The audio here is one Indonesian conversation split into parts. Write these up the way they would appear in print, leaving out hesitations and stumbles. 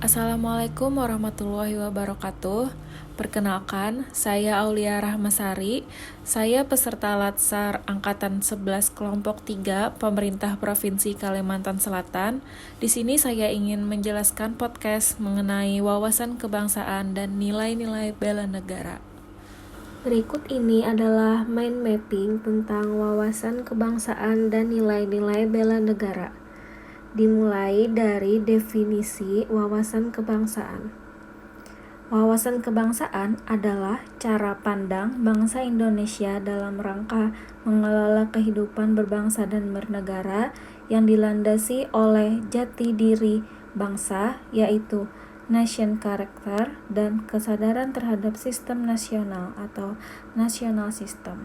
Assalamualaikum warahmatullahi wabarakatuh. Perkenalkan, saya Aulia Rahmasari. Saya peserta Latsar Angkatan 11 Kelompok 3 Pemerintah Provinsi Kalimantan Selatan. Di sini saya ingin menjelaskan podcast mengenai wawasan kebangsaan dan nilai-nilai bela negara. Berikut ini adalah mind mapping tentang wawasan kebangsaan dan nilai-nilai bela negara. Dimulai dari definisi wawasan kebangsaan. Wawasan kebangsaan adalah cara pandang bangsa Indonesia dalam rangka mengelola kehidupan berbangsa dan bernegara yang dilandasi oleh jati diri bangsa, yaitu nation character dan kesadaran terhadap sistem nasional atau national system.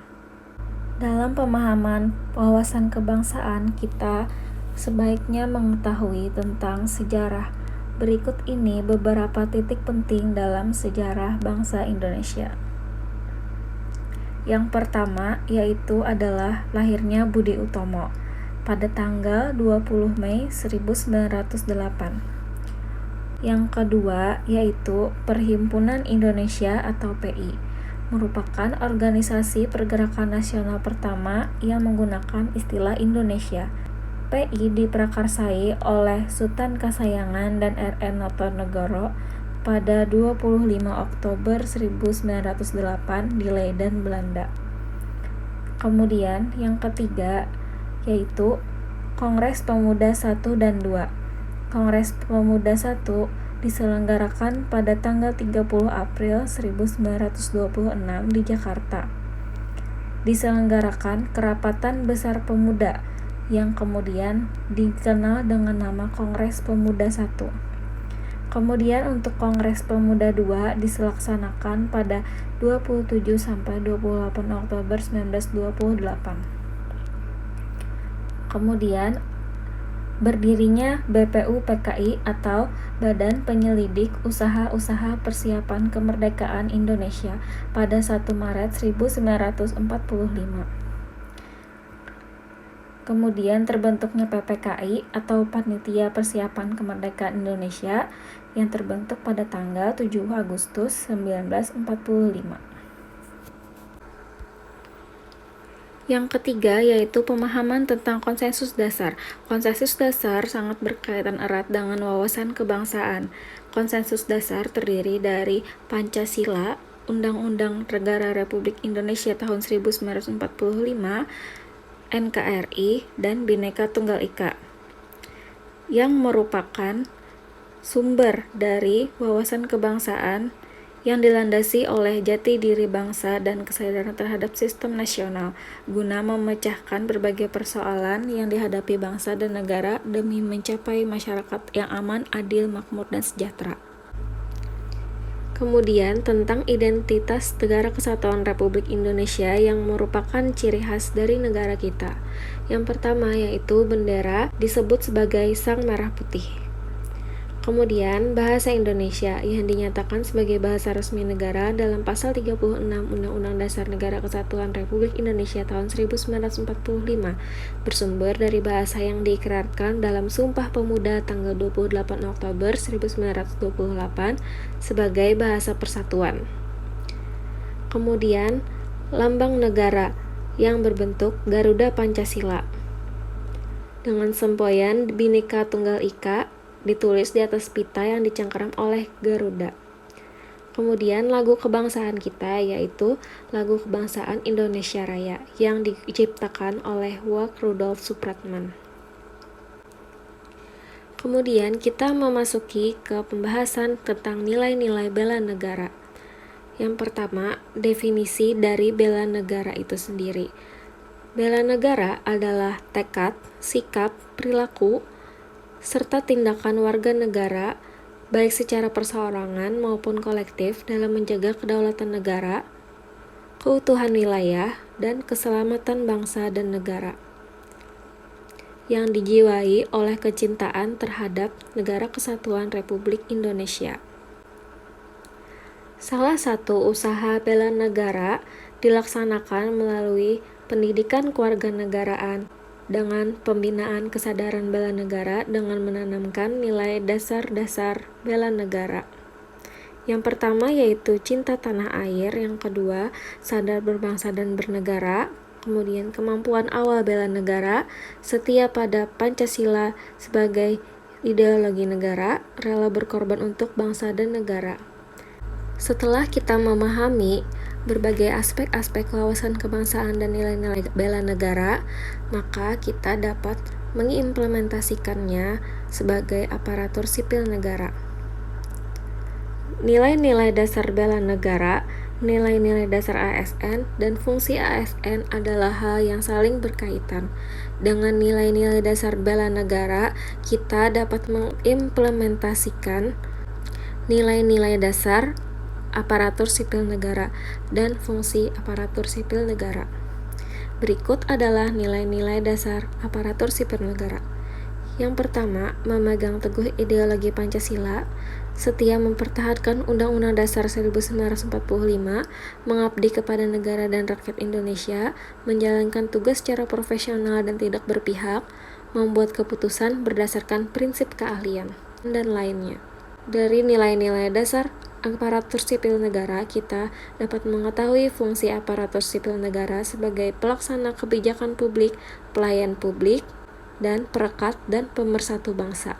Dalam pemahaman wawasan kebangsaan, kita sebaiknya mengetahui tentang sejarah. Berikut ini beberapa titik penting dalam sejarah bangsa Indonesia. Yang pertama yaitu adalah lahirnya Budi Utomo pada tanggal 20 Mei 1908. Yang kedua yaitu Perhimpunan Indonesia atau PI, merupakan organisasi pergerakan nasional pertama yang menggunakan istilah Indonesia. PI diprakarsai oleh Sultan Kasayangan dan R.N. Notonegoro pada 25 Oktober 1908 di Leiden, Belanda. Kemudian yang ketiga yaitu Kongres Pemuda 1 dan 2. Kongres Pemuda 1 diselenggarakan pada tanggal 30 April 1926 di Jakarta. Diselenggarakan Kerapatan Besar Pemuda yang kemudian dikenal dengan nama Kongres Pemuda 1. Kemudian untuk Kongres Pemuda 2 dilaksanakan pada 27 sampai 28 Oktober 1928. Kemudian berdirinya BPU-PKI atau Badan Penyelidik Usaha-Usaha Persiapan Kemerdekaan Indonesia pada 1 Maret 1945. Kemudian terbentuknya PPKI atau Panitia Persiapan Kemerdekaan Indonesia yang terbentuk pada tanggal 7 Agustus 1945. Yang ketiga yaitu pemahaman tentang konsensus dasar. Konsensus dasar sangat berkaitan erat dengan wawasan kebangsaan. Konsensus dasar terdiri dari Pancasila, Undang-Undang Negara Republik Indonesia tahun 1945, NKRI, dan Bhinneka Tunggal Ika, yang merupakan sumber dari wawasan kebangsaan yang dilandasi oleh jati diri bangsa dan kesadaran terhadap sistem nasional guna memecahkan berbagai persoalan yang dihadapi bangsa dan negara demi mencapai masyarakat yang aman, adil, makmur, dan sejahtera. Kemudian tentang identitas Negara Kesatuan Republik Indonesia yang merupakan ciri khas dari negara kita. Yang pertama yaitu bendera disebut sebagai Sang Merah Putih. Kemudian bahasa Indonesia yang dinyatakan sebagai bahasa resmi negara dalam pasal 36 Undang-Undang Dasar Negara Kesatuan Republik Indonesia tahun 1945 bersumber dari bahasa yang diikrarkan dalam Sumpah Pemuda tanggal 28 Oktober 1928 sebagai bahasa persatuan. Kemudian lambang negara yang berbentuk Garuda Pancasila dengan semboyan Bhinneka Tunggal Ika ditulis di atas pita yang dicengkeram oleh Garuda. Kemudian lagu kebangsaan kita yaitu lagu kebangsaan Indonesia Raya yang diciptakan oleh Wak Rudolf Supratman. Kemudian kita memasuki ke pembahasan tentang nilai-nilai bela negara. Yang pertama, definisi dari bela negara itu sendiri. Bela negara adalah tekad, sikap, perilaku, serta tindakan warga negara, baik secara perseorangan maupun kolektif dalam menjaga kedaulatan negara, keutuhan wilayah, dan keselamatan bangsa dan negara, yang dijiwai oleh kecintaan terhadap Negara Kesatuan Republik Indonesia. Salah satu usaha bela negara dilaksanakan melalui pendidikan kewarganegaraan dengan pembinaan kesadaran bela negara dengan menanamkan nilai dasar-dasar bela negara. Yang pertama yaitu cinta tanah air, yang kedua sadar berbangsa dan bernegara, kemudian kemampuan awal bela negara, setia pada Pancasila sebagai ideologi negara, rela berkorban untuk bangsa dan negara. Setelah kita memahami berbagai aspek-aspek wawasan kebangsaan dan nilai-nilai bela negara, maka kita dapat mengimplementasikannya sebagai aparatur sipil negara. Nilai-nilai dasar bela negara, nilai-nilai dasar ASN, dan fungsi ASN adalah hal yang saling berkaitan. Dengan nilai-nilai dasar bela negara, kita dapat mengimplementasikan nilai-nilai dasar aparatur sipil negara dan fungsi aparatur sipil negara. Berikut adalah nilai-nilai dasar aparatur sipil negara. Yang pertama, memegang teguh ideologi Pancasila, setia mempertahankan Undang-Undang Dasar 1945, mengabdi kepada negara dan rakyat Indonesia, menjalankan tugas secara profesional dan tidak berpihak, membuat keputusan berdasarkan prinsip keahlian, dan lainnya. Dari nilai-nilai dasar aparatur sipil negara, kita dapat mengetahui fungsi aparatur sipil negara sebagai pelaksana kebijakan publik, pelayan publik, dan perekat dan pemersatu bangsa.